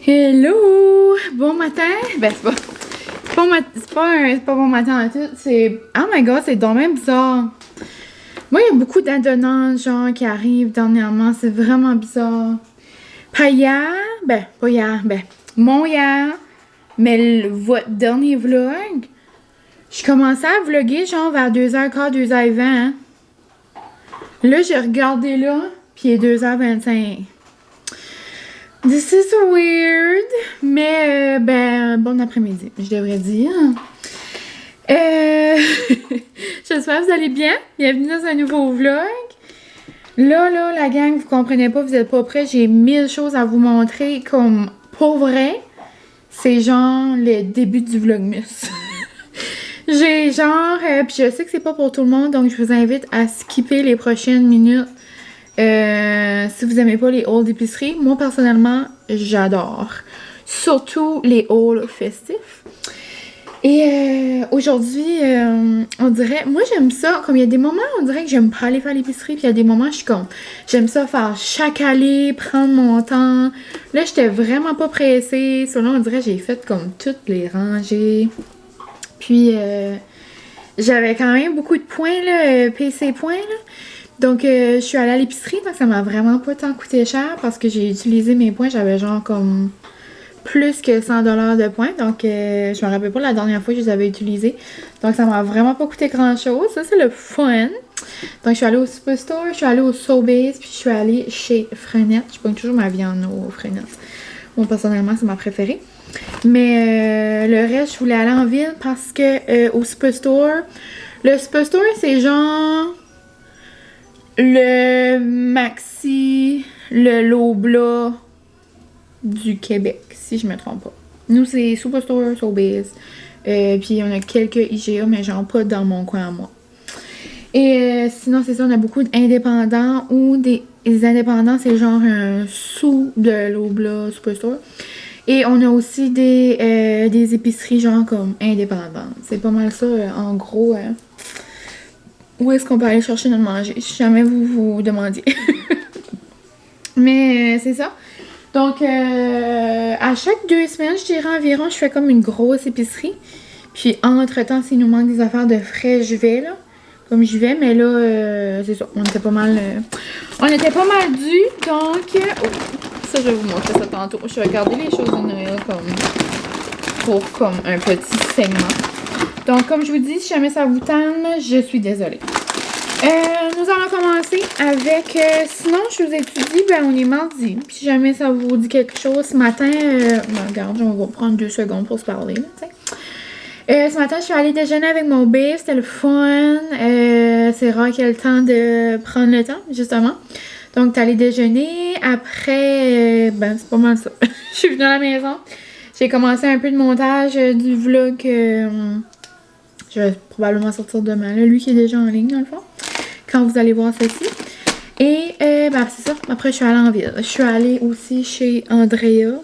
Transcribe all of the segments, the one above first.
Hello! Bon matin! Ben, c'est pas bon matin à tout. C'est. Oh my god, c'est donc même bizarre. Moi, il y a beaucoup d'adonnants, genre, qui arrivent dernièrement. C'est vraiment bizarre. Pas hier, mon hier, mais votre dernier vlog, je commençais à vlogger, genre, vers 2h15, 2h20. Hein? Là, j'ai regardé là, puis il est 2h25. This is weird, mais bon après-midi, je devrais dire. J'espère que vous allez bien. Bienvenue dans un nouveau vlog. Là, la gang, vous comprenez pas, vous êtes pas prêts. J'ai 1000 choses à vous montrer comme pour vrai. C'est genre le début du vlogmas. J'ai genre, puis je sais que c'est pas pour tout le monde, donc je vous invite à skipper les prochaines minutes. Si vous aimez pas les hauls d'épicerie, moi personnellement, j'adore. Surtout les hauls festifs. Et aujourd'hui, on dirait, moi j'aime ça, comme il y a des moments on dirait que j'aime pas aller faire l'épicerie, puis il y a des moments je suis comme, j'aime ça faire chaque allée, prendre mon temps. Là, j'étais vraiment pas pressée. Là, on dirait que j'ai fait comme toutes les rangées. Puis, j'avais quand même beaucoup de points, là, PC points, là. Donc, je suis allée à l'épicerie, donc ça m'a vraiment pas tant coûté cher parce que j'ai utilisé mes points. J'avais genre comme plus que 100$ de points. Donc, je me rappelle pas la dernière fois que je les avais utilisés. Donc, ça m'a vraiment pas coûté grand-chose. Ça, c'est le fun. Donc, je suis allée au Superstore, je suis allée au Sobeys, puis je suis allée chez Frenette. Je prends toujours ma viande au Frenette. Moi, personnellement, c'est ma préférée. Mais le reste, je voulais aller en ville parce que au Superstore, le Superstore, c'est genre le Maxi, le Loblaw du Québec, si je me trompe pas. Nous, c'est Superstore, Sobeys. Puis on a quelques IGA, mais genre pas dans mon coin à moi. Et sinon, c'est ça, on a beaucoup d'indépendants ou des indépendants, c'est genre un sous de Loblaw Superstore. Et on a aussi des épiceries genre comme indépendantes. C'est pas mal ça, en gros. Où est-ce qu'on peut aller chercher notre manger, si jamais vous vous demandiez. Mais c'est ça. Donc, à chaque 2 semaines, je dirais environ, je fais comme une grosse épicerie. Puis, entre-temps, s'il nous manque des affaires de frais, je vais, là. Comme je vais, mais là, c'est ça. On était pas mal dû. Donc, ça, je vais vous montrer ça tantôt. Je vais regarder les choses de Noël comme un petit segment. Donc, comme je vous dis, si jamais ça vous tente, je suis désolée. Nous allons commencer avec... sinon, je vous étudie, on est mardi. Si jamais ça vous dit quelque chose, ce matin... regarde, on va prendre 2 secondes pour se parler, là, ce matin, je suis allée déjeuner avec mon bébé. C'était le fun. C'est rare qu'il y ait le temps de prendre le temps, justement. Donc, t'es allée déjeuner. Après, c'est pas mal ça. Je suis venue à la maison. J'ai commencé un peu de montage du vlog. Je vais probablement sortir demain. Là, lui qui est déjà en ligne, dans le fond. Quand vous allez voir ceci. Et, c'est ça. Après, je suis allée en ville. Je suis allée aussi chez Andrea.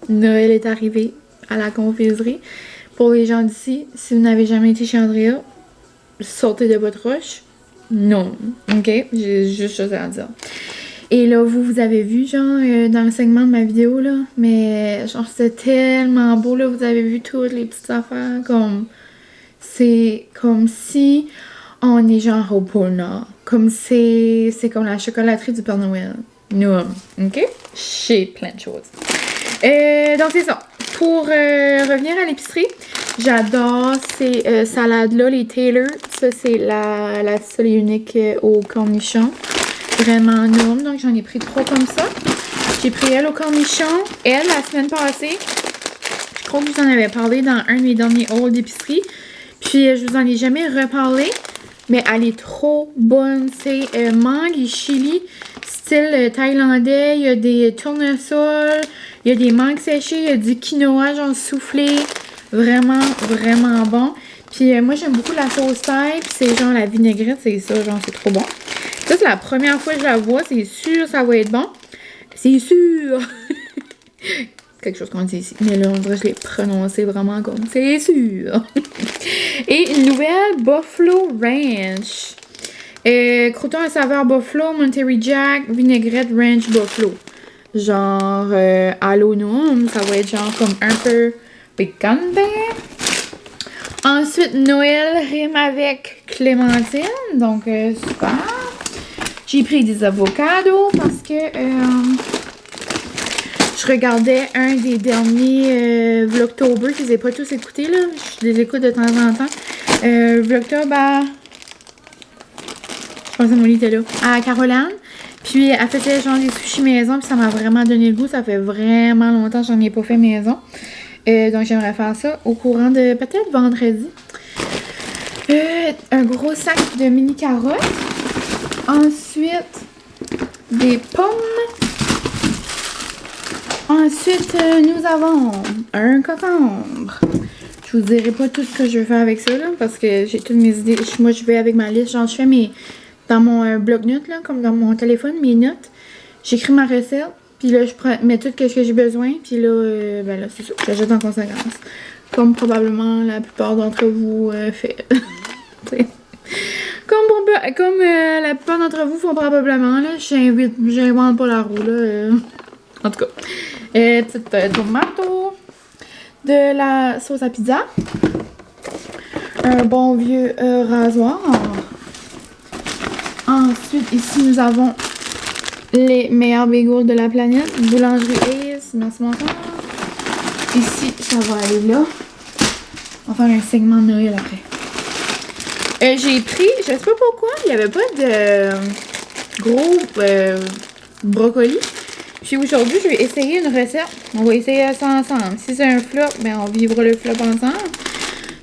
Noël est arrivé à la confiserie. Pour les gens d'ici, si vous n'avez jamais été chez Andrea, sortez de votre roche. Non. OK? J'ai juste chose à dire. Et là, vous avez vu, genre, dans le segment de ma vidéo, là, mais genre, c'était tellement beau, là, vous avez vu toutes les petites affaires, comme, c'est comme si on est genre au pôle Nord. Comme c'est comme la chocolaterie du Père Noël. Non. OK? J'ai plein de choses. Donc, c'est ça. Pour revenir à l'épicerie, j'adore ces salades-là, les Taylor. Ça, c'est la seule et unique au cornichon. Vraiment énorme. Donc, j'en ai pris 3 comme ça. J'ai pris elle au cornichon. Elle, la semaine passée, je crois que je vous en avais parlé dans un de mes derniers hauls d'épicerie. Puis, je vous en ai jamais reparlé. Mais elle est trop bonne. C'est mangue et chili, style thaïlandais. Il y a des tournesols. Il y a des mangues séchées, il y a du quinoa genre soufflé. Vraiment, vraiment bon. Puis moi, j'aime beaucoup la sauce thaï. Puis c'est genre la vinaigrette, c'est ça, genre c'est trop bon. Ça, c'est la première fois que je la vois. C'est sûr ça va être bon. C'est sûr! Quelque chose qu'on dit ici. Mais là, on dirait que je l'ai prononcé vraiment comme c'est sûr! Et une nouvelle Buffalo Ranch. Croûtons à saveur Buffalo, Monterey Jack, vinaigrette Ranch Buffalo. genre Halloween, ça va être genre comme un peu picante. Ensuite, Noël rime avec Clémentine, donc super. J'ai pris des avocados parce que je regardais un des derniers Vlogtober, je les ai pas tous écoutés là, je les écoute de temps en temps. Vlogtober, je pense que mon lit était là, à Caroline. Puis elle faisait genre des sushis maison, puis ça m'a vraiment donné le goût, ça fait vraiment longtemps que j'en ai pas fait maison. Donc j'aimerais faire ça au courant de peut-être vendredi. Un gros sac de mini carottes. Ensuite, des pommes. Ensuite, nous avons un concombre. Je vous dirai pas tout ce que je vais faire avec ça, là, parce que j'ai toutes mes idées. Moi, je vais avec ma liste. Genre, je fais mes... Dans mon bloc-notes, là, comme dans mon téléphone, mes notes. J'écris ma recette. Puis là, je mets tout ce que j'ai besoin. Puis là, ben là, c'est ça. J'ajoute en conséquence. Comme probablement la plupart d'entre vous fait. Comme la plupart d'entre vous font probablement, là, j'invente pas la roue, là. En tout cas. Petite tomato. De la sauce à pizza. Un bon vieux rasoir. Ensuite, ici, nous avons les meilleurs bagels de la planète. Boulangerie Ace. Merci mon frère. Ici, ça va aller là. On va faire un segment de Noël après. J'ai pris, je sais pas pourquoi, il n'y avait pas de gros brocoli. Puis aujourd'hui, je vais essayer une recette. On va essayer ça ensemble. Si c'est un flop, ben on vivra le flop ensemble.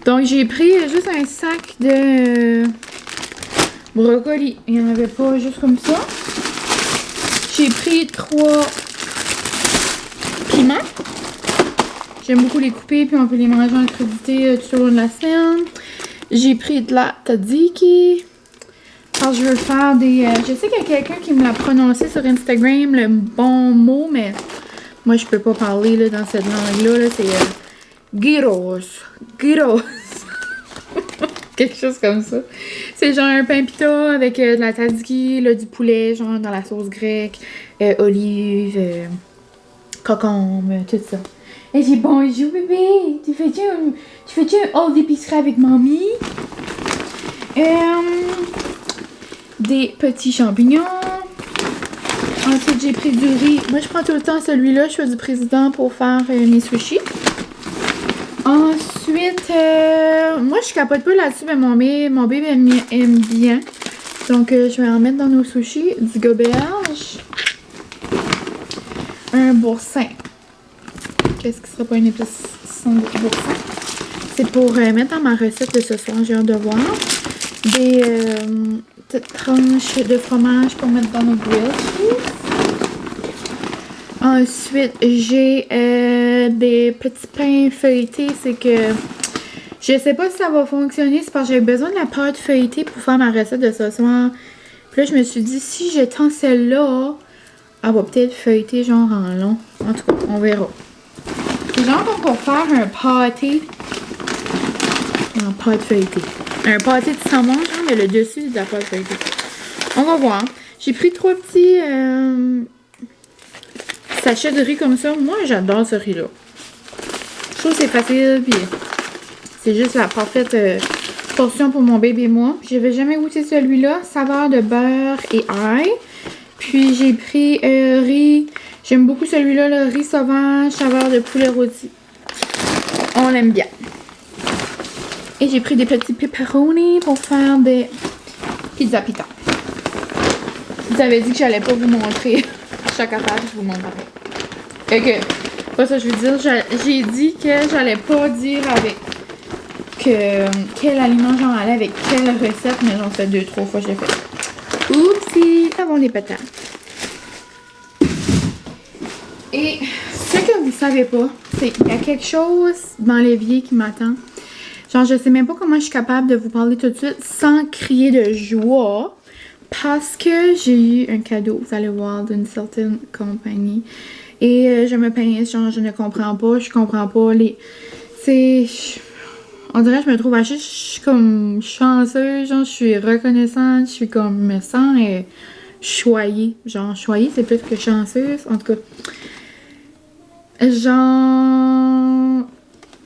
Donc j'ai pris juste un sac de brocoli. Il n'y en avait pas juste comme ça. J'ai pris 3 piments. J'aime beaucoup les couper, puis on peut les manger en crudité tout au long de la semaine. J'ai pris de la tzatziki. Alors, je veux faire des... je sais qu'il y a quelqu'un qui me l'a prononcé sur Instagram, le bon mot, mais moi, je peux pas parler là, dans cette langue-là. Là, c'est gyros. Gyros. Quelque chose comme ça. C'est genre un pain pita avec de la tzatziki, là, du poulet, genre dans la sauce grecque, olives, concombre, tout ça. Et j'ai bonjour bébé, tu fais-tu un haul d'épicerie avec mamie? Des petits champignons. Ensuite, j'ai pris du riz. Moi, je prends tout le temps celui-là. Je fais du président pour faire mes sushis. Ensuite, moi, je capote pas là-dessus, mais mon bébé aime bien. Donc, je vais en mettre dans nos sushis. Du goberge. Un boursin. Qu'est-ce qui serait pas une épice sans boursin? C'est pour mettre dans ma recette de ce soir. J'ai hâte de voir. Des petites tranches de fromage pour mettre dans nos grilled cheese. Ensuite, j'ai des petits pains feuilletés. C'est que je sais pas si ça va fonctionner. C'est parce que j'ai besoin de la pâte feuilletée pour faire ma recette de ce soir. Puis là, je me suis dit, si j'étends celle-là, elle va peut-être feuilleter genre en long. En tout cas, on verra. C'est genre qu'on va faire un pâté en pâte feuilletée. Un pâté de saumon, genre, mais le dessus de la pâte feuilletée. On va voir. J'ai pris 3 petits sachets de riz comme ça. Moi, j'adore ce riz-là. Je trouve que c'est facile, puis c'est juste la parfaite portion pour mon bébé et moi. Je n'avais jamais goûté celui-là. Saveur de beurre et ail. Puis j'ai pris riz. J'aime beaucoup celui-là, le riz sauvage, saveur de poulet rôti. On l'aime bien. Et j'ai pris des petits pepperoni pour faire des pizza pita. Vous avez dit que j'allais pas vous montrer chaque affaire, je vous montrerai. Fait que, pas ça je veux dire, j'ai dit que j'allais pas dire avec quel aliment j'en allais avec quelle recette, mais j'en fais 2-3 fois que j'ai fait. Oupsie! Avons les patates. Et ce que vous savez pas, c'est qu'il y a quelque chose dans l'évier qui m'attend. Genre, je sais même pas comment je suis capable de vous parler tout de suite sans crier de joie. Parce que j'ai eu un cadeau, vous allez voir, d'une certaine compagnie. Et je me pince, genre, je ne comprends pas, je comprends pas les... C'est... On dirait que je me trouve je suis comme chanceuse, genre, je suis reconnaissante, je suis comme, me sens choyée. Genre, choyée, c'est plus que chanceuse. En tout cas, genre...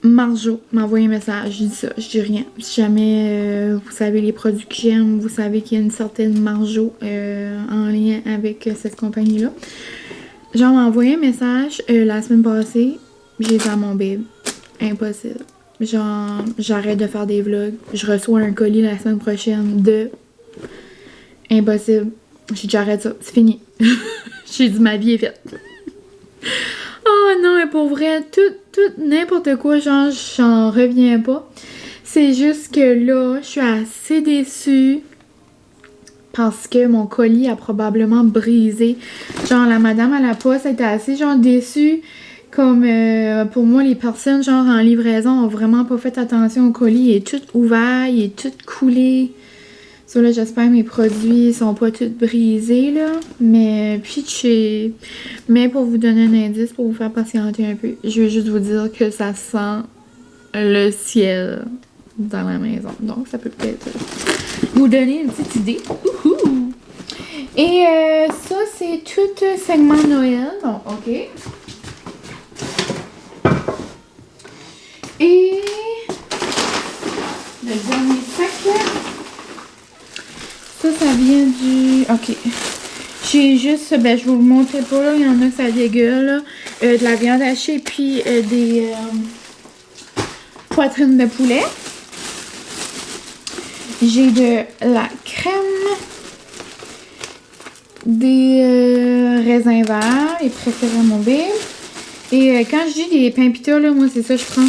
Marjo m'a envoyé un message, je dis ça, je dis rien. Si jamais vous savez les produits que j'aime, vous savez qu'il y a une certaine Marjo en lien avec cette compagnie-là. Genre, m'a envoyé un message la semaine passée, j'ai dit à mon babe, impossible. Genre, j'arrête de faire des vlogs, je reçois un colis la semaine prochaine de... Impossible. J'ai dit, j'arrête ça, c'est fini. J'ai dit, ma vie est faite. Oh non, mais pour vrai, tout, n'importe quoi, genre, j'en reviens pas. C'est juste que là, je suis assez déçue parce que mon colis a probablement brisé. Genre, la madame à la poste était assez, genre, déçue. Comme, pour moi, les personnes, genre, en livraison, ont vraiment pas fait attention au colis. Il est tout ouvert, il est tout coulé. Ça, là, j'espère que mes produits sont pas tous brisés, là. Mais, pitché. Mais pour vous donner un indice, pour vous faire patienter un peu, je vais juste vous dire que ça sent le ciel dans la maison. Donc, ça peut peut-être vous donner une petite idée. Ouhou! Et ça, c'est tout segment Noël. Donc, OK. Et le dernier sac, ça vient du... OK. J'ai juste... Ben, je vous le montrerai pas, là. Il y en a que ça dégueule, là. De la viande hachée, puis des poitrines de poulet. J'ai de la crème, des raisins verts, les préférés à mon bébé. Et quand je dis des pains pita, là, moi, c'est ça que je prends.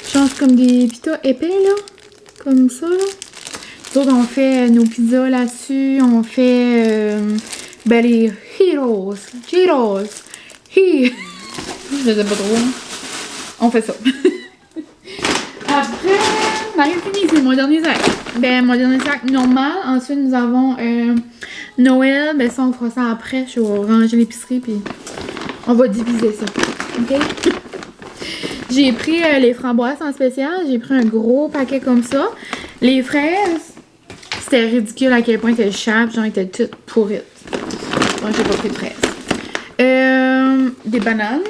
Je change comme des pitas épais, là. Comme ça, là. Nous autres, on fait nos pizzas là-dessus. On fait ben, les Cheetos. Je sais pas trop. Hein. On fait ça. Après, on arrive fini. C'est mon dernier sac. Ben, mon dernier sac normal. Ensuite, nous avons Noël. Ben, ça, on fera ça après. Je vais ranger l'épicerie. Puis on va diviser ça. OK? J'ai pris les framboises en spécial. J'ai pris un gros paquet comme ça. Les fraises. C'était ridicule à quel point elles chapent, genre, étaient toutes pourrites. Donc, j'ai pas pris de fraises. Des bananes.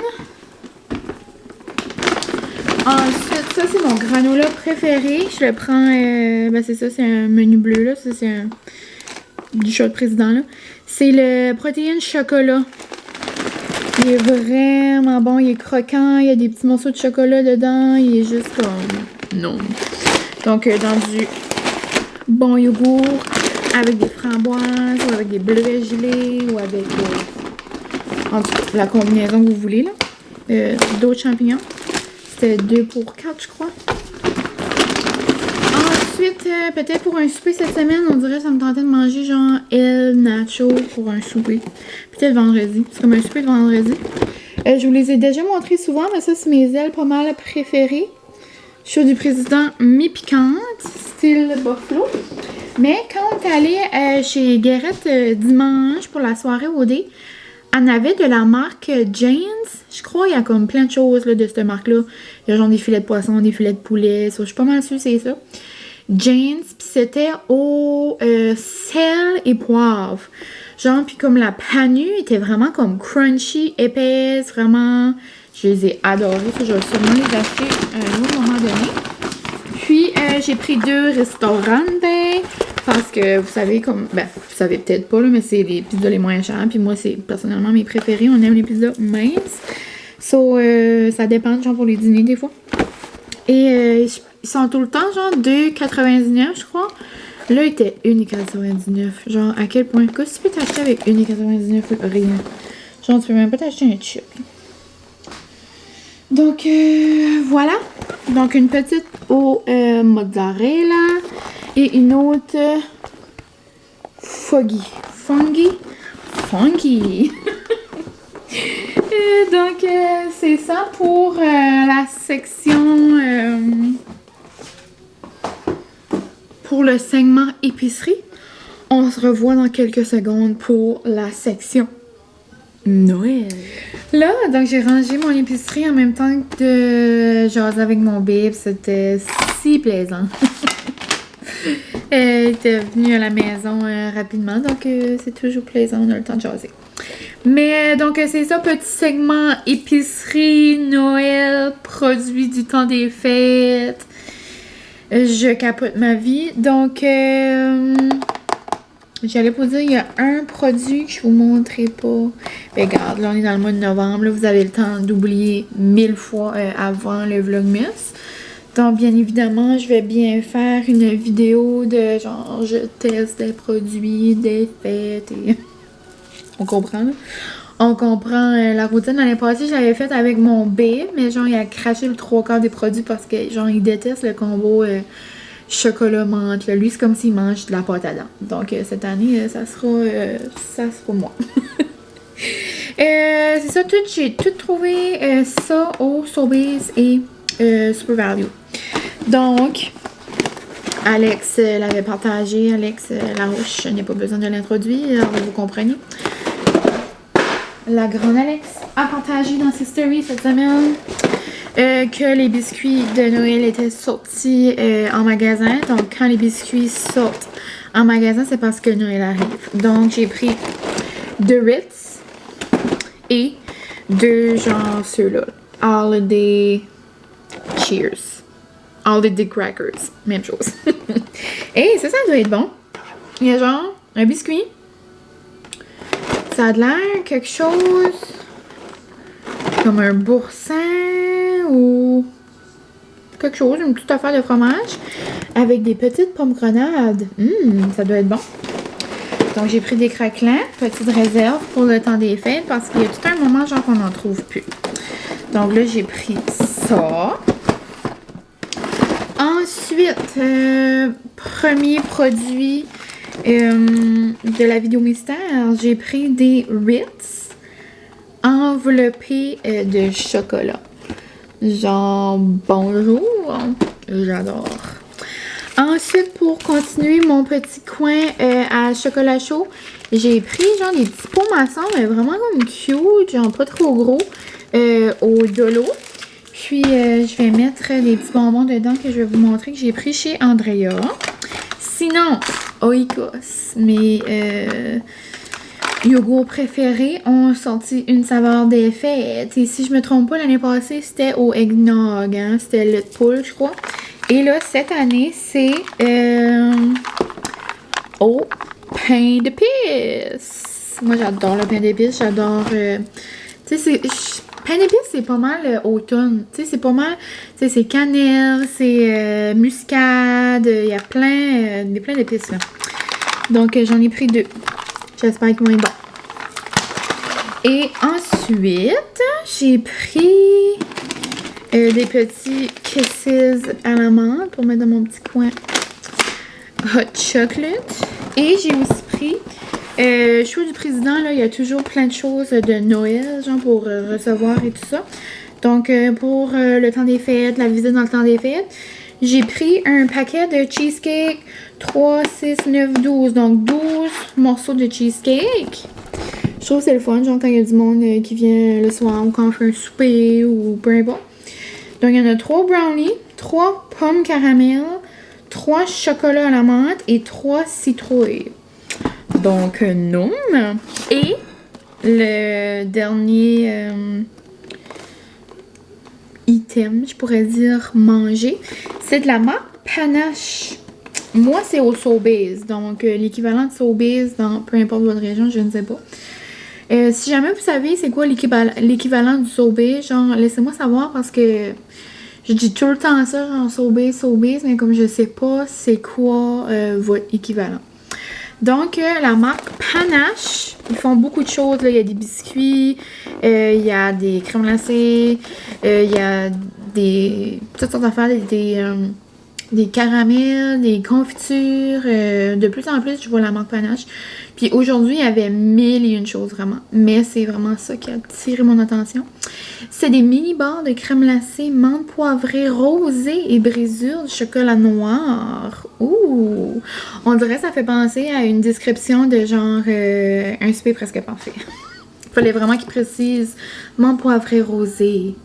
Ensuite, ça, c'est mon granola préféré. Je le prends, ben, c'est ça, c'est un menu bleu, là. Ça, c'est du choix de président, là. C'est le protéine chocolat. Il est vraiment bon, il est croquant, il y a des petits morceaux de chocolat dedans. Il est juste comme... Non. Donc, dans du... bon yogourt avec des framboises ou avec des bleuets gelés ou avec en tout cas, la combinaison que vous voulez là. D'autres champignons. C'était 2 pour 4 je crois. Ensuite, peut-être pour un souper cette semaine, on dirait que ça me tentait de manger genre El Nacho pour un souper. Peut-être vendredi. C'est comme un souper de vendredi. Je vous les ai déjà montrés souvent, mais ça c'est mes ailes pas mal préférées. Choux du président mi-piquante, style buffalo. Mais quand on est allé chez Guérette dimanche pour la soirée au dé, on avait de la marque Jane's. Je crois qu'il y a comme plein de choses là, de cette marque-là. Il y a genre des filets de poisson, des filets de poulet. Ça, je suis pas mal sûre que c'est ça. Jane's, puis c'était au sel et poivre. Genre, puis comme la panure était vraiment comme crunchy, épaisse, vraiment... Je les ai adorés. Je vais sûrement les acheter à un autre moment donné. Puis, j'ai pris 2 restaurants parce que vous savez, comme... Ben, vous savez peut-être pas, là, mais c'est les pizzas les moins chères. Puis moi, c'est personnellement mes préférés. On aime les pizzas minces. So, ça dépend, genre, pour les dîners, des fois. Et ils sont tout le temps, genre, 2,99, je crois. Là, il était 1,99. Genre, à quel point? Qu'est-ce que tu peux t'acheter avec 1,99? Rien. Genre, tu peux même pas t'acheter un chip. Donc, voilà. Donc, une petite au mozzarella et une autre fungi. Donc, c'est ça pour la section... pour le segment épicerie. On se revoit dans quelques secondes pour la section Noël. Là, donc j'ai rangé mon épicerie en même temps que de jaser avec mon bébé. C'était si plaisant. Elle était venue à la maison rapidement, donc c'est toujours plaisant, on a le temps de jaser. Mais donc c'est ça, petit segment épicerie, Noël, produits du temps des fêtes. Je capote ma vie. Donc j'allais vous dire, il y a un produit que je vous montrerai pas. Mais regarde, là on est dans le mois de novembre, là, vous avez le temps d'oublier 1000 fois avant le Vlogmas. Donc bien évidemment, je vais bien faire une vidéo de genre je teste des produits, des fêtes et... On comprend, là? On comprend la routine. L'année passée, je l'avais faite avec mon B, mais genre, il a craché le 3/4 des produits parce que, genre, il déteste le combo chocolat-menthe. Lui, c'est comme s'il mange de la pâte à dents. Donc, cette année, ça sera moi. C'est ça, j'ai tout trouvé ça au Sobeys et Super Value. Donc, Alex l'avait partagé. Alex Larouche, je n'ai pas besoin de l'introduire, vous comprenez. La grande Alex a partagé dans ses stories cette semaine que les biscuits de Noël étaient sortis en magasin. Donc, quand les biscuits sortent en magasin, c'est parce que Noël arrive. Donc, j'ai pris 2 Ritz et 2 genre ceux-là. Holiday Cheers. Holiday Crackers. Même chose. Et ça doit être bon. Il y a genre un biscuit. Ça a l'air quelque chose comme un boursin ou quelque chose, une petite affaire de fromage avec des petites pommes grenades. Ça doit être bon. Donc j'ai pris des craquelins, petite réserve pour le temps des fêtes parce qu'il y a tout un moment genre qu'on n'en trouve plus. Donc là j'ai pris ça. Ensuite, premier produit de la vidéo mystère, j'ai pris des Ritz enveloppés de chocolat. Genre, bonjour, j'adore. Ensuite, pour continuer mon petit coin à chocolat chaud, j'ai pris genre des petits pots maçons, mais vraiment comme cute, genre pas trop gros, au Dolo. Puis, je vais mettre des petits bonbons dedans que je vais vous montrer que j'ai pris chez Andrea. Sinon, Oikos, mes yogourts préférés ont sorti une saveur des fêtes. Et si je me trompe pas, l'année passée, c'était au eggnog, hein? C'était le poule, je crois. Et là, cette année, c'est au pain d'épices. Moi, j'adore le pain d'épices. J'adore... tu sais, pain d'épices, c'est pas mal automne. Tu sais, c'est pas mal... Tu sais, c'est cannelle, c'est muscade. Il y a plein d'épices, là. Donc, j'en ai pris 2. J'espère qu'ils vont être bons. Et ensuite, j'ai pris des petits kisses à la menthe pour mettre dans mon petit coin hot chocolate. Et j'ai aussi pris... choix du président, là, il y a toujours plein de choses de Noël, genre pour recevoir et tout ça. Donc, pour le temps des fêtes, la visite dans le temps des fêtes, j'ai pris un paquet de cheesecake 3, 6, 9, 12. Donc, 12 morceaux de cheesecake. Je trouve que c'est le fun, genre quand il y a du monde qui vient le soir ou quand on fait un souper ou peu importe. Donc, il y en a 3 brownies, 3 pommes caramel, 3 chocolats à la menthe et 3 citrouilles. Donc, non. Et le dernier item, je pourrais dire manger, c'est de la marque Panache. Moi, c'est au Sobeys. Donc, l'équivalent de Sobeys dans peu importe votre région, je ne sais pas. Si jamais vous savez c'est quoi l'équivalent du Sobeys, genre, laissez-moi savoir parce que je dis tout le temps ça, genre Sobeys, mais comme je sais pas c'est quoi votre équivalent. Donc, la marque Panache, ils font beaucoup de choses. Là. Il y a des biscuits, il y a des crèmes glacées, il y a toutes sortes d'affaires, des caramels, des confitures. De plus en plus, je vois la marque Panache. Puis aujourd'hui, il y avait 1001 choses vraiment. Mais c'est vraiment ça qui a attiré mon attention. C'est des mini barres de crème glacée, menthe poivrée, rosée et brisure de chocolat noir. Ouh! On dirait que ça fait penser à une description de genre un souper presque parfait. Il fallait vraiment qu'il précise menthe poivrée rosée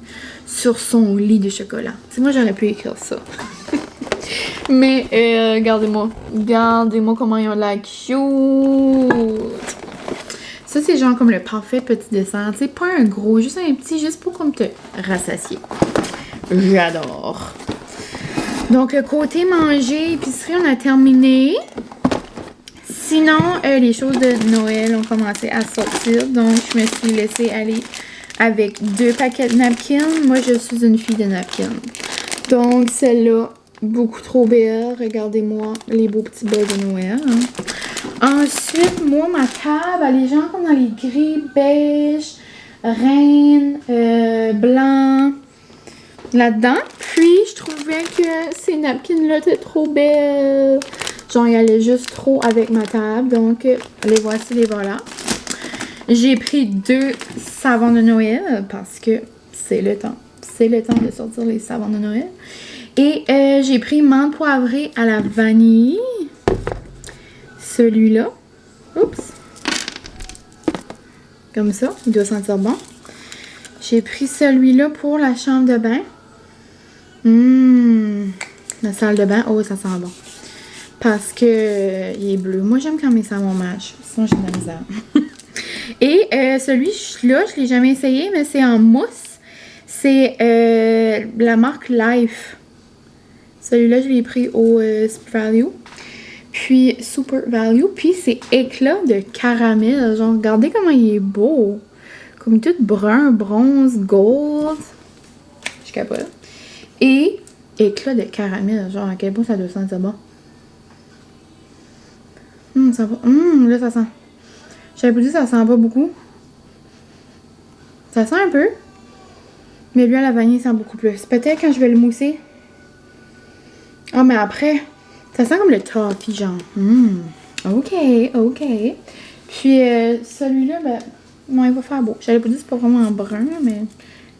sur son lit de chocolat. Tu sais, moi, j'aurais pu écrire ça. Mais regardez-moi. Regardez-moi comment ils ont de la cute. Ça, c'est genre comme le parfait petit dessert. Tu sais, pas un gros, juste un petit, juste pour comme te rassasier. J'adore. Donc, le côté manger, épicerie, on a terminé. Sinon, les choses de Noël ont commencé à sortir. Donc, je me suis laissée aller avec 2 paquets de napkins. Moi, je suis une fille de napkins. Donc, celle-là, beaucoup trop belle. Regardez-moi les beaux petits bas de Noël. Hein. Ensuite, moi, ma table, elle est genre comme dans les gris, beige, reine, blanc, là-dedans. Puis, je trouvais que ces napkins-là étaient trop belles. Genre, ils allaient juste trop avec ma table. Donc, les voici, les voilà. J'ai pris 2 savons de Noël parce que c'est le temps. C'est le temps de sortir les savons de Noël. Et j'ai pris menthe poivrée à la vanille. Celui-là. Oups. Comme ça. Il doit sentir bon. J'ai pris celui-là pour la chambre de bain. La salle de bain. Oh, ça sent bon. Parce que il est bleu. Moi, j'aime quand mes savons matchent. Sinon, j'ai de la misère. Et celui-là, je ne l'ai jamais essayé, mais c'est en mousse. C'est la marque Life. Celui-là, je l'ai pris au Super Value. Puis, c'est éclat de caramel. Genre, regardez comment il est beau. Comme tout brun, bronze, gold. Je capote. Et éclat de caramel. Genre, à quel point ça doit sentir bon. Ça va. Là, ça sent. J'avais pas dit que ça sent pas beaucoup. Ça sent un peu. Mais lui, à la vanille, il sent beaucoup plus. Peut-être quand je vais le mousser. Ah, mais après, ça sent comme le toffee, genre. OK. Puis, celui-là, ben, bon, il va faire beau. J'avais pas dit que c'est pas vraiment brun, mais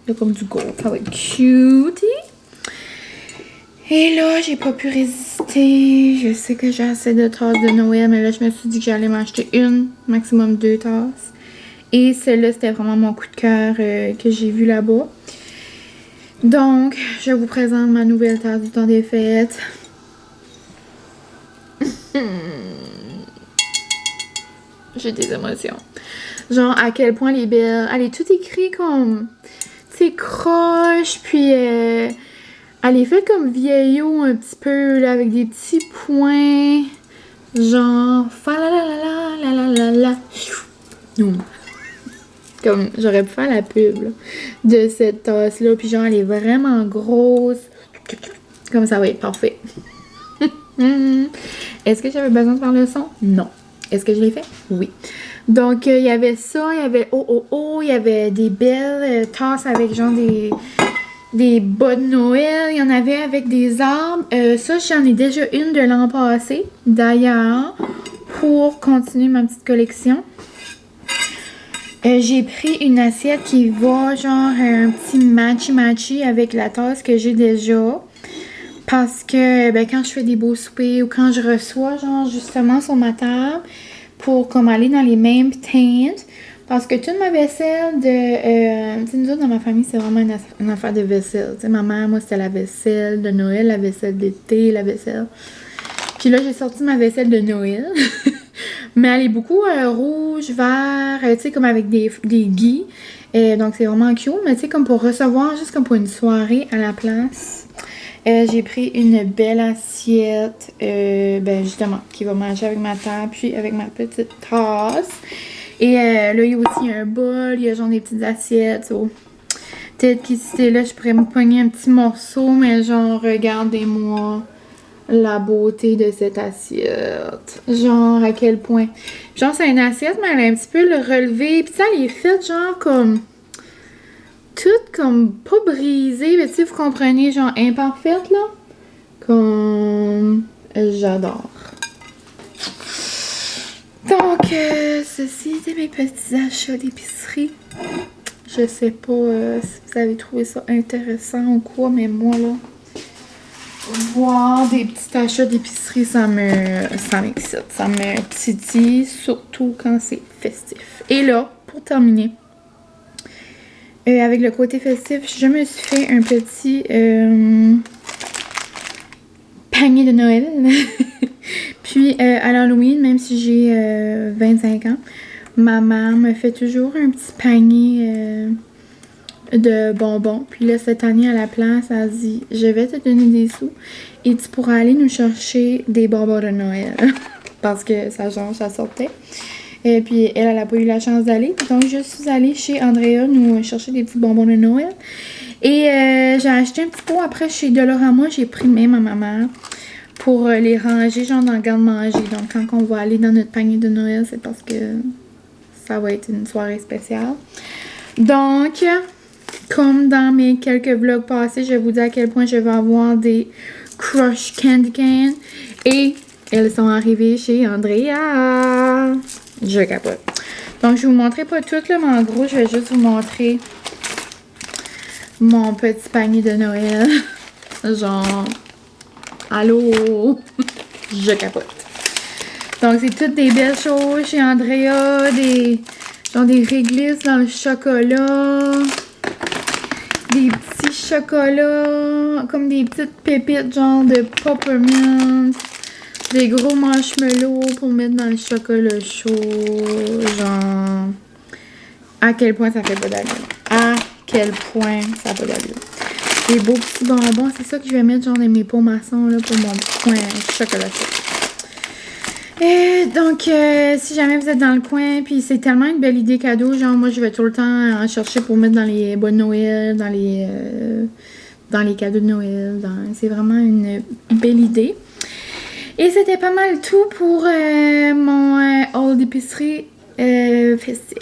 il y a comme du gold. Ça va être cutie. Et là, j'ai pas pu résister. Je sais que j'ai assez de tasses de Noël, mais là, je me suis dit que j'allais m'acheter une, maximum 2 tasses. Et celle-là, c'était vraiment mon coup de cœur que j'ai vu là-bas. Donc, je vous présente ma nouvelle tasse du temps des fêtes. J'ai des émotions. Genre, à quel point elle est belle. Elle est tout écrite comme, tu sais, croche, puis elle est faite comme vieillot un petit peu, là, avec des petits points. Genre, fa la la la la la la la. Comme, j'aurais pu faire la pub, là, de cette tasse-là. Puis genre, elle est vraiment grosse. Comme ça va être parfait. Est-ce que j'avais besoin de faire le son? Non. Est-ce que je l'ai fait? Oui. Donc, il y avait ça, il y avait il y avait des belles tasses avec genre des bas de Noël. Il y en avait avec des arbres. Ça, j'en ai déjà une de l'an passé, d'ailleurs, pour continuer ma petite collection. J'ai pris une assiette qui va genre un petit matchy-matchy avec la tasse que j'ai déjà. Parce que ben, quand je fais des beaux soupers ou quand je reçois genre justement sur ma table pour comme aller dans les mêmes teintes. Parce que toute ma vaisselle de... tu sais, nous autres dans ma famille, c'est vraiment une affaire de vaisselle. Tu sais, ma mère, moi, c'était la vaisselle de Noël, la vaisselle d'été, la vaisselle... Puis là, j'ai sorti ma vaisselle de Noël. Mais elle est beaucoup rouge, vert, tu sais, comme avec des gui. Donc, c'est vraiment cute. Mais tu sais, comme pour recevoir, juste comme pour une soirée à la place. J'ai pris une belle assiette, ben justement, qui va manger avec ma table, puis avec ma petite tasse. Et là, il y a aussi un bol, il y a genre des petites assiettes. So. Peut-être qu'ici, là, je pourrais me pogner un petit morceau, mais genre, regardez-moi la beauté de cette assiette. Genre, à quel point. Genre, c'est une assiette, mais elle a un petit peu le relevé. Puis ça, elle est faite genre comme... toute comme pas brisée, mais tu sais, vous comprenez, genre imparfaite, là. Comme... j'adore. Donc, ceci était mes petits achats d'épicerie. Je sais pas si vous avez trouvé ça intéressant ou quoi, mais moi, là... voir des petits achats d'épicerie, ça m'excite, ça me titille, surtout quand c'est festif. Et là, pour terminer, avec le côté festif, je me suis fait un petit panier de Noël. Puis à l'Halloween, même si j'ai 25 ans, ma mère me fait toujours un petit panier de bonbons. Puis là, cette année, à la place, elle dit, je vais te donner des sous et tu pourras aller nous chercher des bonbons de Noël. Parce que ça sortait. Et puis, elle n'a pas eu la chance d'aller. Donc, je suis allée chez Andrea nous chercher des petits bonbons de Noël. Et j'ai acheté un petit pot après chez Dolorama. J'ai pris même à ma mère pour les ranger, genre dans le garde-manger. Donc, quand on va aller dans notre panier de Noël, c'est parce que ça va être une soirée spéciale. Donc, comme dans mes quelques vlogs passés, je vais vous dire à quel point je vais avoir des Crush Candy Cane. Et elles sont arrivées chez Andrea. Je capote. Donc, je vais vous montrer pas toutes, là, mais en gros, je vais juste vous montrer mon petit panier de Noël. Genre, allô? Je capote. Donc, c'est toutes des belles choses chez Andrea. Genre des réglisses dans le chocolat. Des petits chocolats. Comme des petites pépites, genre de peppermint. Des gros marshmallows pour mettre dans le chocolat chaud. Genre, à quel point ça fait pas d'allure. À quel point ça fait pas d'allure. Des beaux petits bonbons. C'est ça que je vais mettre genre dans mes pots maçons là, pour mon coin chocolat chaud. Et donc, si jamais vous êtes dans le coin, puis c'est tellement une belle idée cadeau. Genre, moi, je vais tout le temps en chercher pour mettre dans les boîtes de Noël, dans les cadeaux de Noël. C'est vraiment une belle idée. Et c'était pas mal tout pour mon haul d'épicerie festif.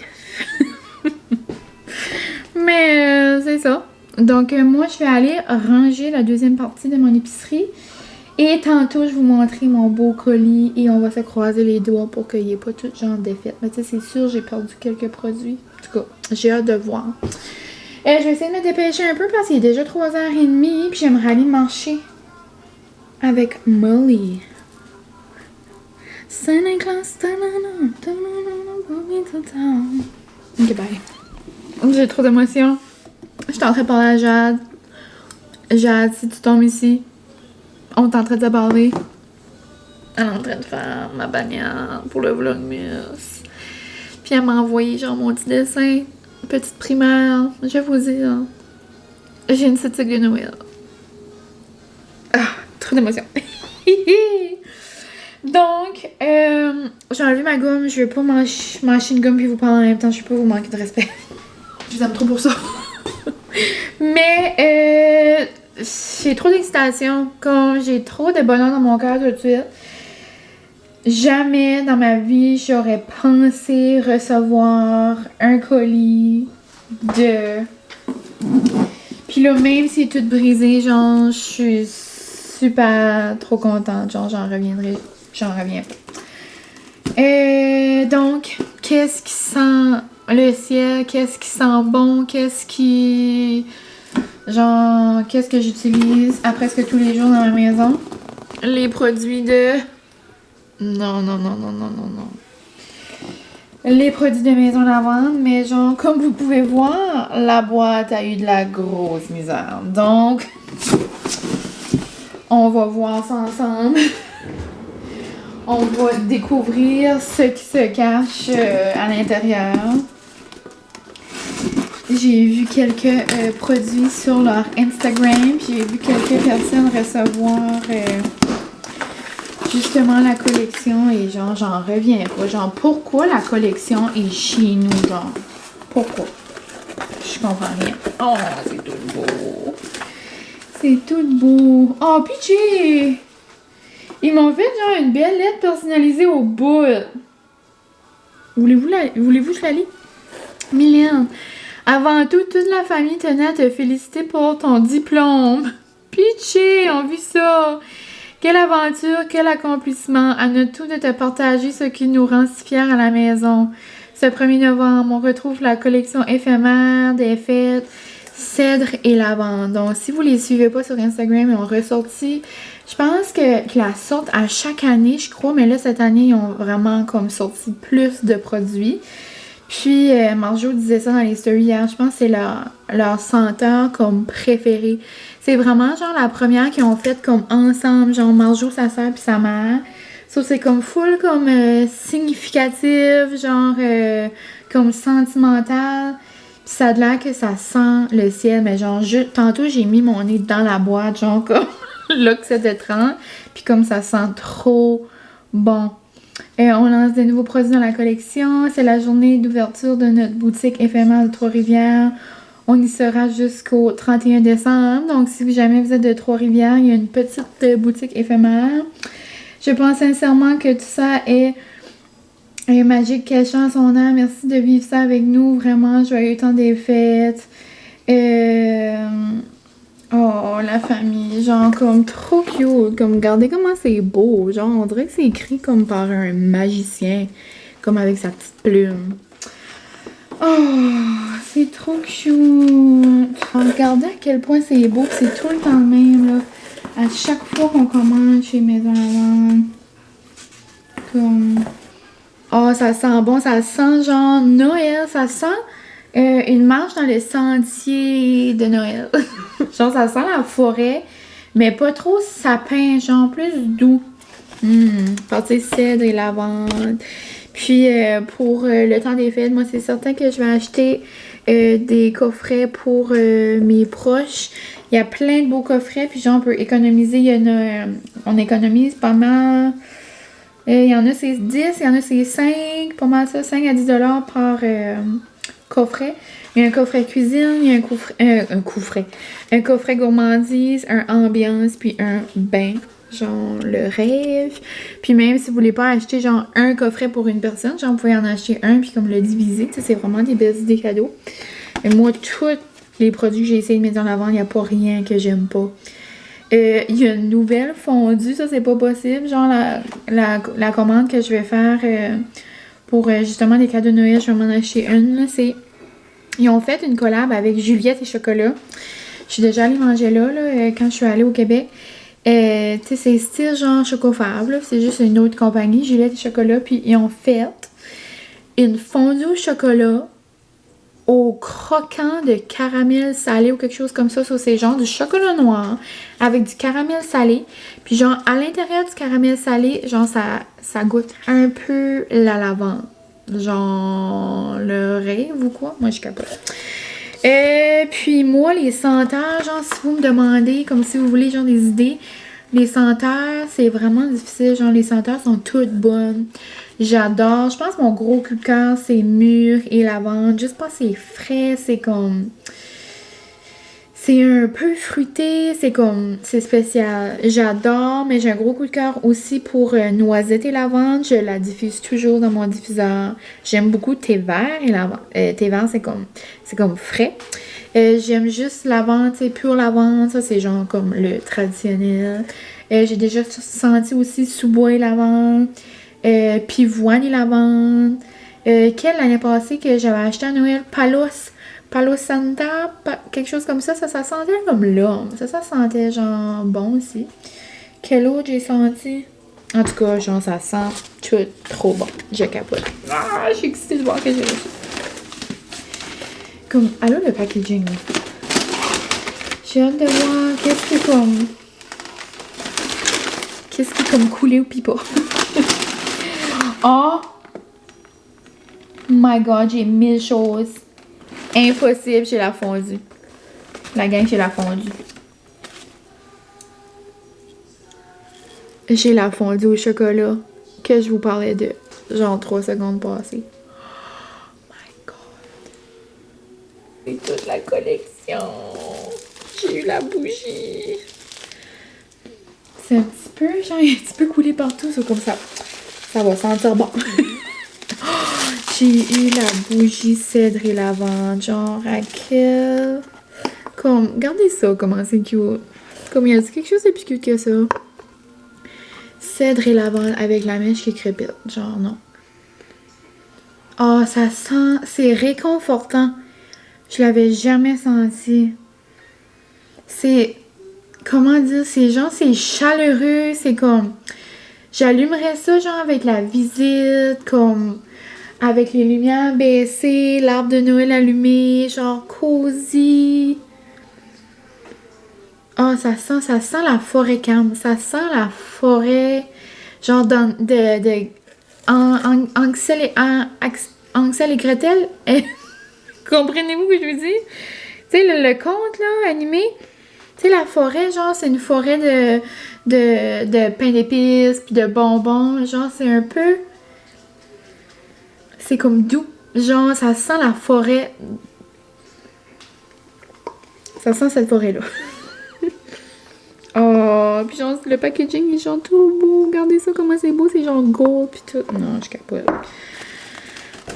Mais c'est ça. Donc moi, je vais aller ranger la deuxième partie de mon épicerie. Et tantôt, je vais vous montrer mon beau colis. Et on va se croiser les doigts pour qu'il n'y ait pas tout genre d'effet. Mais tu sais, c'est sûr, j'ai perdu quelques produits. En tout cas, j'ai hâte de voir. Je vais essayer de me dépêcher un peu parce qu'il est déjà 3h30. Puis j'aimerais aller marcher avec Molly. Santa Claus, ok, bye. J'ai trop d'émotions. Je suis en train de parler à Jade. Jade, si tu tombes ici, on est en train de te parler. Elle est en train de faire ma bannière pour le vlogmas. Puis elle m'a envoyé genre mon petit dessin. Petite primaire. Je vais vous dire. J'ai une petite de Noël. Ah, trop d'émotions. Donc, j'ai enlevé ma gomme. Je vais pas mâcher une gomme puis vous parler en même temps. Je vais pas vous manquer de respect. Je vous aime trop pour ça. Mais, j'ai trop d'excitation. Comme j'ai trop de bonheur dans mon cœur tout de suite. Jamais dans ma vie, j'aurais pensé recevoir un colis de... Puis là, même si c'est tout brisé, genre, je suis super trop contente. Genre, j'en reviens pas. Donc, qu'est-ce qui sent le ciel? Qu'est-ce qui sent bon? Qu'est-ce que j'utilise à presque tous les jours dans ma maison? Les produits de... Non. Les produits de maison lavande, mais genre, comme vous pouvez voir, la boîte a eu de la grosse misère. Donc, on va voir ça ensemble. On va découvrir ce qui se cache à l'intérieur. J'ai vu quelques produits sur leur Instagram, puis j'ai vu quelques personnes recevoir justement la collection et genre j'en reviens pas. Genre pourquoi la collection est chez nous, genre pourquoi? Je comprends rien. Oh, c'est tout beau. C'est tout beau. Oh, Pitchy! Ils m'ont fait genre une belle lettre personnalisée au bout. Voulez-vous que je la lis? Mylène, avant tout, toute la famille tenait à te féliciter pour ton diplôme. Pitchy, on vit ça. Quelle aventure, quel accomplissement. À notre tour de te partager ce qui nous rend si fiers à la maison. Ce 1er novembre, on retrouve la collection éphémère des fêtes Cèdre et Lavande. Donc, si vous les suivez pas sur Instagram, ils ont ressorti, je pense que la sortent à chaque année, je crois, mais là, cette année, ils ont vraiment comme sorti plus de produits. Puis Marjo disait ça dans les stories hier, je pense que c'est leur senteur comme préférée. C'est vraiment genre la première qu'ils ont faite comme ensemble, genre Marjo, sa soeur puis sa mère. Ça, c'est comme full comme significatif, genre comme sentimental. Puis ça a l'air que ça sent le ciel, mais genre tantôt j'ai mis mon nez dans la boîte, genre comme là que c'était 30, puis comme ça sent trop bon. On lance des nouveaux produits dans la collection. C'est la journée d'ouverture de notre boutique éphémère de Trois-Rivières. On y sera jusqu'au 31 décembre. Donc, si jamais vous êtes de Trois-Rivières, il y a une petite boutique éphémère. Je pense sincèrement que tout ça est magique. Quelle chance on a. Merci de vivre ça avec nous. Vraiment, joyeux temps des fêtes. Oh, la famille, genre comme trop cute, comme regardez comment c'est beau, genre on dirait que c'est écrit comme par un magicien, comme avec sa petite plume. Oh, c'est trop cute. Regardez à quel point c'est beau, c'est tout le temps le même, là. À chaque fois qu'on commande chez Maison Lavande, comme... Oh, ça sent bon, ça sent genre Noël, ça sent... une marche dans le sentier de Noël. Genre, ça sent la forêt, mais pas trop sapin, genre plus doux. Partir cèdre et lavande. Puis, pour le temps des fêtes, moi, c'est certain que je vais acheter des coffrets pour mes proches. Il y a plein de beaux coffrets, puis genre, on peut économiser. Il y en a, on économise pas mal. Il y en a, c'est 10, il y en a, c'est 5. Pas mal ça, 5 à 10 $ par... coffret. Il y a un coffret cuisine, il y a un coffret gourmandise, un ambiance, puis un bain, genre le rêve. Puis même si vous voulez pas acheter genre un coffret pour une personne, genre vous pouvez en acheter un puis comme le diviser, tu sais, c'est vraiment des belles idées cadeaux. Mais moi, tous les produits que j'ai essayé de mettre en avant, il n'y a pas rien que j'aime pas. Il y a une nouvelle fondue, ça c'est pas possible, genre la commande que je vais faire... pour justement les cadeaux de Noël, je vais m'en acheter une. Là, ils ont fait une collab avec Juliette et Chocolat. Je suis déjà allée manger là quand je suis allée au Québec. Tu sais, c'est style genre Chocofab. C'est juste une autre compagnie, Juliette et Chocolat. Puis ils ont fait une fondue au chocolat au croquant de caramel salé ou quelque chose comme ça. C'est genre du chocolat noir avec du caramel salé. Puis genre à l'intérieur du caramel salé, genre ça goûte un peu la lavande. Genre le rêve ou quoi. Moi je capote. Puis moi les senteurs, genre si vous me demandez, comme si vous voulez genre des idées, les senteurs c'est vraiment difficile. Genre les senteurs sont toutes bonnes. J'adore. Je pense que mon gros coup de cœur, c'est mûr et lavande. Juste pas c'est frais, c'est comme... C'est un peu fruité, c'est spécial. J'adore, mais j'ai un gros coup de cœur aussi pour noisette et lavande. Je la diffuse toujours dans mon diffuseur. J'aime beaucoup thé vert et lavande. Thé vert, c'est comme frais. J'aime juste lavande, c'est pure lavande. Ça, c'est genre comme le traditionnel. J'ai déjà senti aussi sous-bois et lavande. Pivoine et lavande. Quelle l'année passée que j'avais acheté à Noël? Palo Santa, quelque chose comme ça sentait comme l'homme. Ça sentait genre bon aussi. Quel autre j'ai senti? En tout cas, genre ça sent tout trop bon. Je capote. Ah, je suis excitée de voir que j'ai reçu. Comme, allô le packaging là. J'ai hâte de voir qu'est-ce qui est comme coulé ou pis pas. Oh my god, j'ai 1000 choses. Impossible chez la fondue. La gang chez la fondue. J'ai la fondue au chocolat que je vous parlais de genre 3 secondes passées. Oh my god. C'est toute la collection. J'ai eu la bougie. C'est un petit peu, genre, un petit peu coulé partout, c'est comme ça. Ça va sentir bon. J'ai eu la bougie cèdre et lavande, genre à quel... Comme, regardez ça, comment c'est cute. Comme, il y a quelque chose de plus cute que ça. Cèdre et lavande avec la mèche qui crépite, genre non. Oh, ça sent... C'est réconfortant. Je l'avais jamais senti. C'est... Comment dire? C'est genre, c'est chaleureux, c'est comme... J'allumerais ça, genre, avec la visite, comme... avec les lumières baissées, l'arbre de Noël allumé, genre cosy. Ah, ça sent la forêt calme. Ça sent la forêt, genre Ansel et Gretel. Comprenez-vous ce que je veux dire? Tu sais, le conte, là, animé. Tu sais, la forêt, genre, c'est une forêt de pain d'épices, puis de bonbons. Genre, c'est un peu... C'est comme doux. Genre, ça sent la forêt. Ça sent cette forêt-là. Oh, puis genre, le packaging est genre trop beau. Regardez ça, comment c'est beau. C'est genre gold, puis tout. Non, je capote.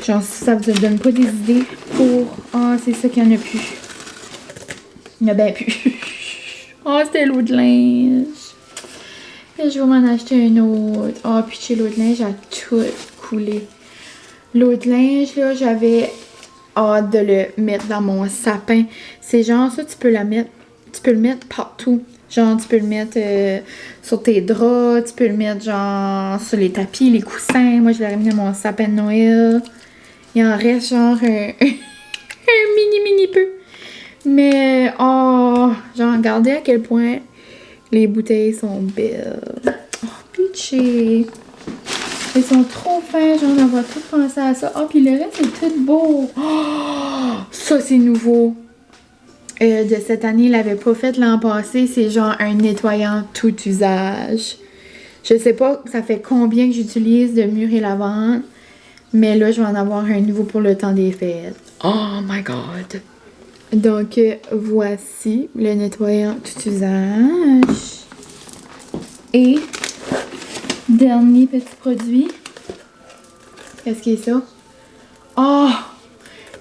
Genre, ça vous donne pas des idées pour... Ah, c'est ça qu'il y en a plus. Il y en a bien plus. Oh, c'était l'eau de linge. Et je vais m'en acheter un autre. Oh, puis chez l'eau de linge a tout coulé. L'eau de linge, là, j'avais hâte de le mettre dans mon sapin. C'est genre ça, tu peux le mettre partout. Genre, tu peux le mettre sur tes draps, tu peux le mettre genre sur les tapis, les coussins. Moi, je l'aurais mis dans mon sapin de Noël. Il en reste genre un mini peu. Mais, oh, genre, regardez à quel point les bouteilles sont belles. Oh, pitché. Ils sont trop fins, genre, on va tout penser à ça. Oh, puis le reste, c'est tout beau. Oh, ça, c'est nouveau. De cette année, il l'avait pas fait l'an passé. C'est genre un nettoyant tout usage. Je sais pas, ça fait combien que j'utilise de mûre et lavande. Mais là, je vais en avoir un nouveau pour le temps des fêtes. Oh my god! Donc, voici le nettoyant tout usage. Et, dernier petit produit. Qu'est-ce qui est ça? Oh!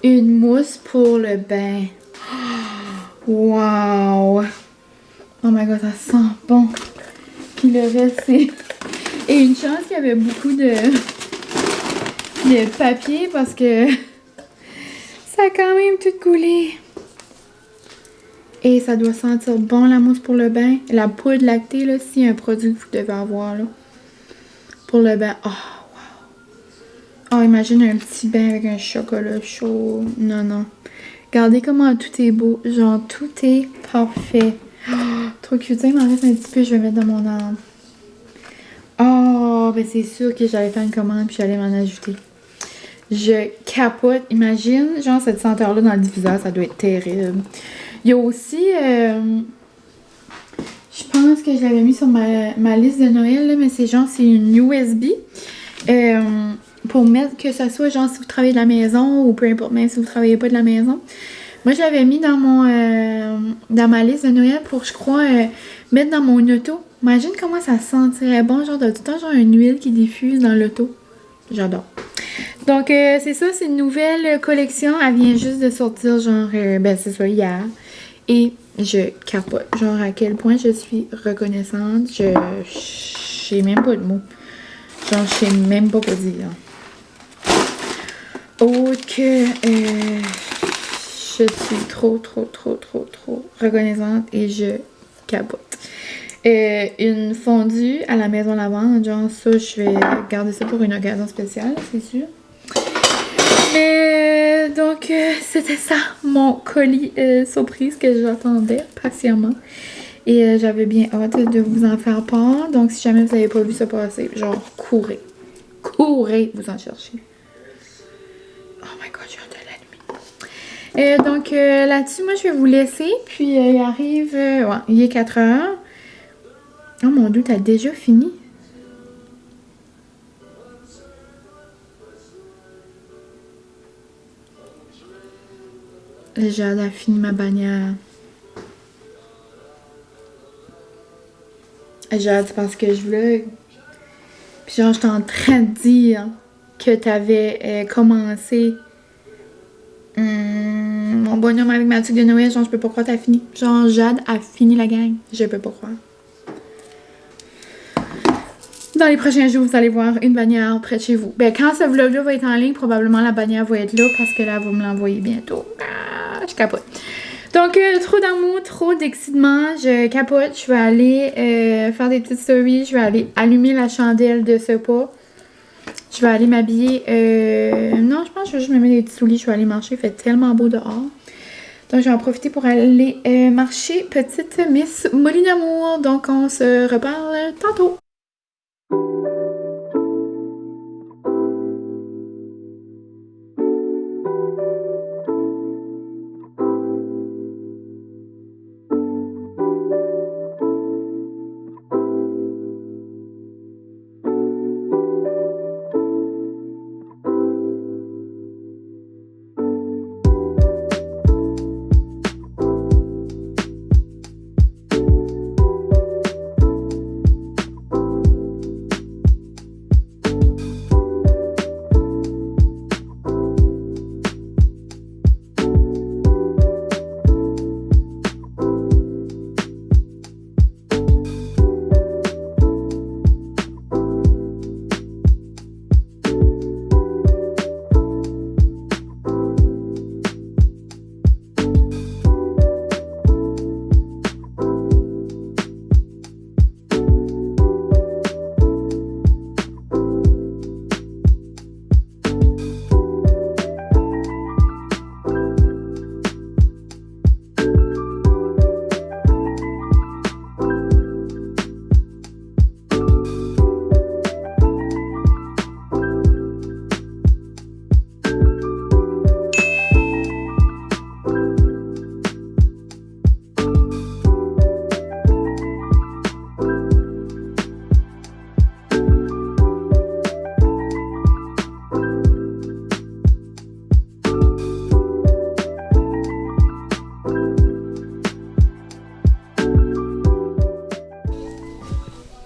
Une mousse pour le bain. Wow! Oh my god, ça sent bon. Puis le reste, c'est... Et une chance qu'il y avait beaucoup de papier parce que ça a quand même tout coulé. Et ça doit sentir bon, la mousse pour le bain. La poudre lactée, là, c'est un produit que vous devez avoir, là. Pour le bain. Oh, wow. Oh, imagine un petit bain avec un chocolat chaud. Non, non. Regardez comment tout est beau. Genre, tout est parfait. Oh, trop cute. Il m'en reste un petit peu, je vais mettre dans mon arbre. Oh, ben c'est sûr que j'allais faire une commande puis j'allais m'en ajouter. Je capote. Imagine, genre, cette senteur-là dans le diffuseur, ça doit être terrible. Il y a aussi, je pense que je l'avais mis sur ma liste de Noël, là, mais c'est genre, c'est une USB pour mettre, que ça soit genre si vous travaillez de la maison ou peu importe, même si vous travaillez pas de la maison. Moi, je l'avais mis dans dans ma liste de Noël pour, je crois, mettre dans mon auto. Imagine comment ça sentirait bon, genre de tout le temps, genre une huile qui diffuse dans l'auto. J'adore. Donc, c'est ça, c'est une nouvelle collection. Elle vient juste de sortir, genre, ben c'est ça, hier. Et je capote. Genre, à quel point je suis reconnaissante. Je sais même pas de mots. Genre, je sais même pas quoi dire. Autre que... je suis trop reconnaissante et je capote. Une fondue à la maison lavande, genre ça, je vais garder ça pour une occasion spéciale, c'est sûr. Mais donc, c'était ça, mon colis surprise que j'attendais patiemment. Et j'avais bien hâte de vous en faire part. Donc, si jamais vous n'avez pas vu ça passer, genre, courez. Courez, vous en cherchez. Oh my god, j'ai hâte de la nuit. Donc, là-dessus, moi, je vais vous laisser. Puis, il arrive... ouais, il est 4 heures. Oh mon Dieu, t'as déjà fini? Jade a fini ma bannière. Jade, c'est parce que je vlog. Puis genre, j'étais en train de dire que t'avais commencé mon bonhomme avec ma tuque de Noël. Genre, je peux pas croire que t'as fini. Genre, Jade a fini la gang. Je peux pas croire. Dans les prochains jours, vous allez voir une bannière près de chez vous. Ben, quand ce vlog-là va être en ligne, probablement la bannière va être là parce que là, vous me l'envoyez bientôt. Ah, je capote. Donc, trop d'amour, trop d'excitement. Je capote. Je vais aller faire des petites stories. Je vais aller allumer la chandelle de ce pas. Je vais aller m'habiller. Non, je pense que je vais juste me mettre des petits souliers. Je vais aller marcher. Il fait tellement beau dehors. Donc, je vais en profiter pour aller marcher. Petite Miss Molly d'amour. Donc, on se reparle tantôt.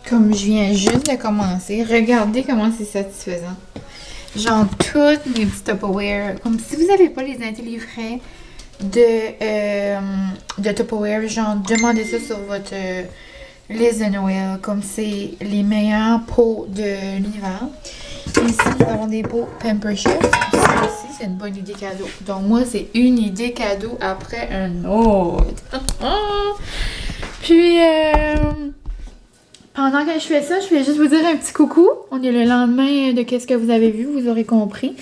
Comme je viens juste de commencer, regardez comment c'est satisfaisant. Genre, toutes mes petits Tupperware. Comme si vous n'avez pas les intellifrais de Tupperware, genre, demandez ça sur votre liste de Noël. Comme c'est les meilleurs pots de l'hiver. Ici, nous avons des pots Pamper Chef. Ça aussi, c'est une bonne idée cadeau. Donc, moi, c'est une idée cadeau après un autre. Puis, pendant que je fais ça, je vais juste vous dire un petit coucou. On est le lendemain de qu'est-ce que vous avez vu, vous aurez compris.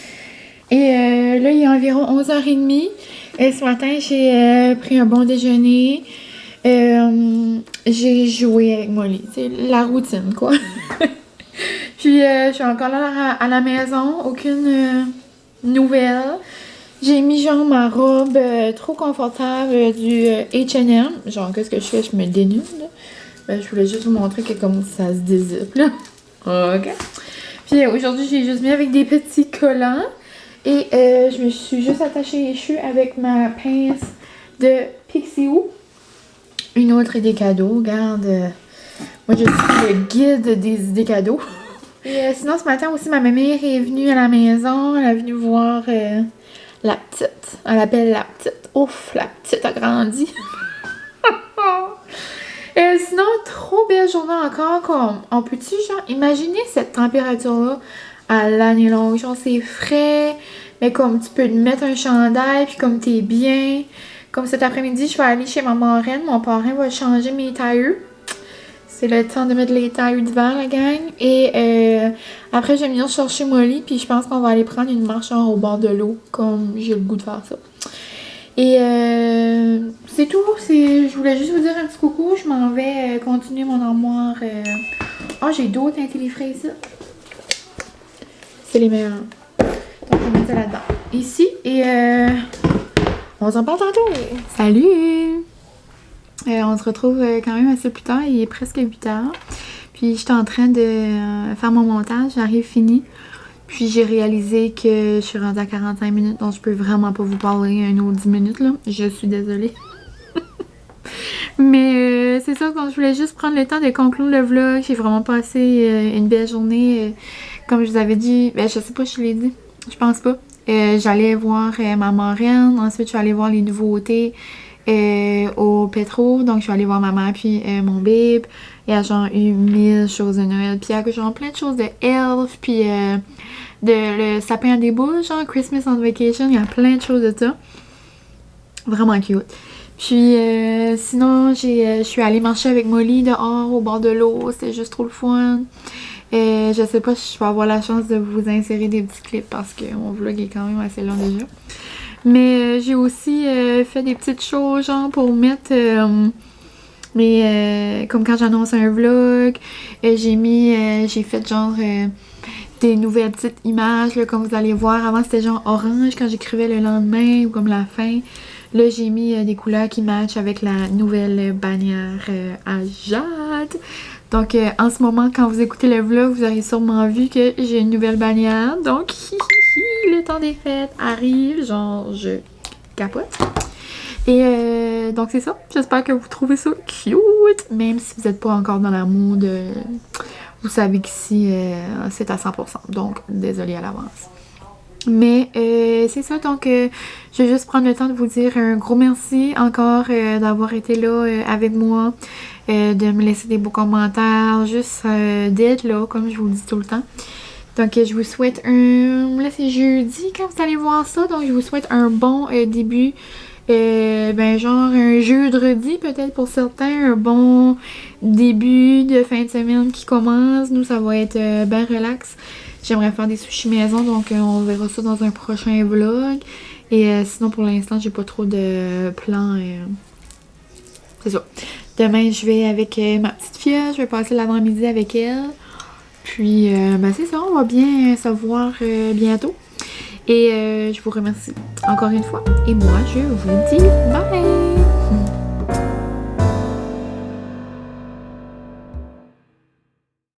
Et là, il est environ 11h30. Et ce matin, j'ai pris un bon déjeuner. J'ai joué avec Molly. C'est la routine, quoi. Puis, je suis encore là à la maison. Aucune nouvelle. J'ai mis genre ma robe trop confortable du H&M. Genre, qu'est-ce que je fais? Je me dénude. Ben, je voulais juste vous montrer que comme ça se dézippe, là. OK. Puis aujourd'hui, j'ai juste mis avec des petits collants. Et je me suis juste attachée les cheveux avec ma pince de Pixiou. Une autre idée cadeau. Regarde, moi je suis le guide des idées cadeaux. Et sinon, ce matin aussi, ma mère est venue à la maison. Elle est venue voir la petite. Elle appelle la petite. Ouf, la petite a grandi. Sinon, trop belle journée encore. Comme, on peut-tu, genre, imaginer cette température-là à l'année longue? Genre, c'est frais, mais comme tu peux te mettre un chandail, puis comme t'es bien. Comme cet après-midi, je vais aller chez ma marraine. Mon parrain va changer mes tailleurs. C'est le temps de mettre les tailleurs d'hiver, la gang. Et après, je vais venir chercher Molly, puis je pense qu'on va aller prendre une marche genre, au bord de l'eau, comme j'ai le goût de faire ça. Et c'est tout. Je voulais juste vous dire un petit coucou. Je m'en vais continuer mon armoire. Oh, j'ai d'autres intellifrais ici. C'est les meilleurs. Donc, on va mettre ça là-dedans. Ici. Et on s'en parle tantôt. Salut! On se retrouve quand même assez plus tard. Il est presque 8h. Puis, j'étais en train de faire mon montage. J'arrive fini. Puis j'ai réalisé que je suis rendue à 45 minutes, donc je peux vraiment pas vous parler un autre 10 minutes, là. Je suis désolée. Mais c'est ça, quand je voulais juste prendre le temps de conclure le vlog. J'ai vraiment passé une belle journée. Comme je vous avais dit, ben je sais pas si je l'ai dit, je pense pas. J'allais voir ma marraine, ensuite je suis allée voir les nouveautés au Petro. Donc je suis allée voir ma mère puis mon babe. Il y a genre eu 1000 choses de Noël. Puis il y a genre plein de choses de Elf, puis de le sapin à des boules, genre Christmas on Vacation. Il y a plein de choses de ça. Vraiment cute. Puis sinon, je suis allée marcher avec Molly dehors au bord de l'eau. C'était juste trop le fun. Je sais pas si je vais avoir la chance de vous insérer des petits clips parce que mon vlog est quand même assez long déjà. Mais j'ai aussi fait des petites choses genre pour mettre comme quand j'annonce un vlog, j'ai fait genre des nouvelles petites images là, comme vous allez voir. Avant c'était genre orange quand j'écrivais le lendemain ou comme la fin. Là j'ai mis des couleurs qui matchent avec la nouvelle bannière à Jade. Donc en ce moment quand vous écoutez le vlog vous aurez sûrement vu que j'ai une nouvelle bannière. Donc le temps des fêtes arrive, genre je capote. Et donc c'est ça, j'espère que vous trouvez ça cute, même si vous n'êtes pas encore dans la mode, vous savez qu'ici c'est à 100%, donc désolée à l'avance. Mais c'est ça, donc je vais juste prendre le temps de vous dire un gros merci encore d'avoir été là avec moi, de me laisser des beaux commentaires, juste d'être là, comme je vous le dis tout le temps. Donc je vous souhaite là c'est jeudi quand vous allez voir ça, donc je vous souhaite un bon début. Genre un jeudi peut-être pour certains, un bon début de fin de semaine qui commence. Nous ça va être ben relax. J'aimerais faire des sushis maison, donc on verra ça dans un prochain vlog. Et sinon pour l'instant j'ai pas trop de plans. C'est ça. Demain je vais avec ma petite fille, je vais passer l'avant-midi avec elle. Puis ben c'est ça, on va bien se voir bientôt. Et je vous remercie encore une fois. Et moi, je vous dis bye!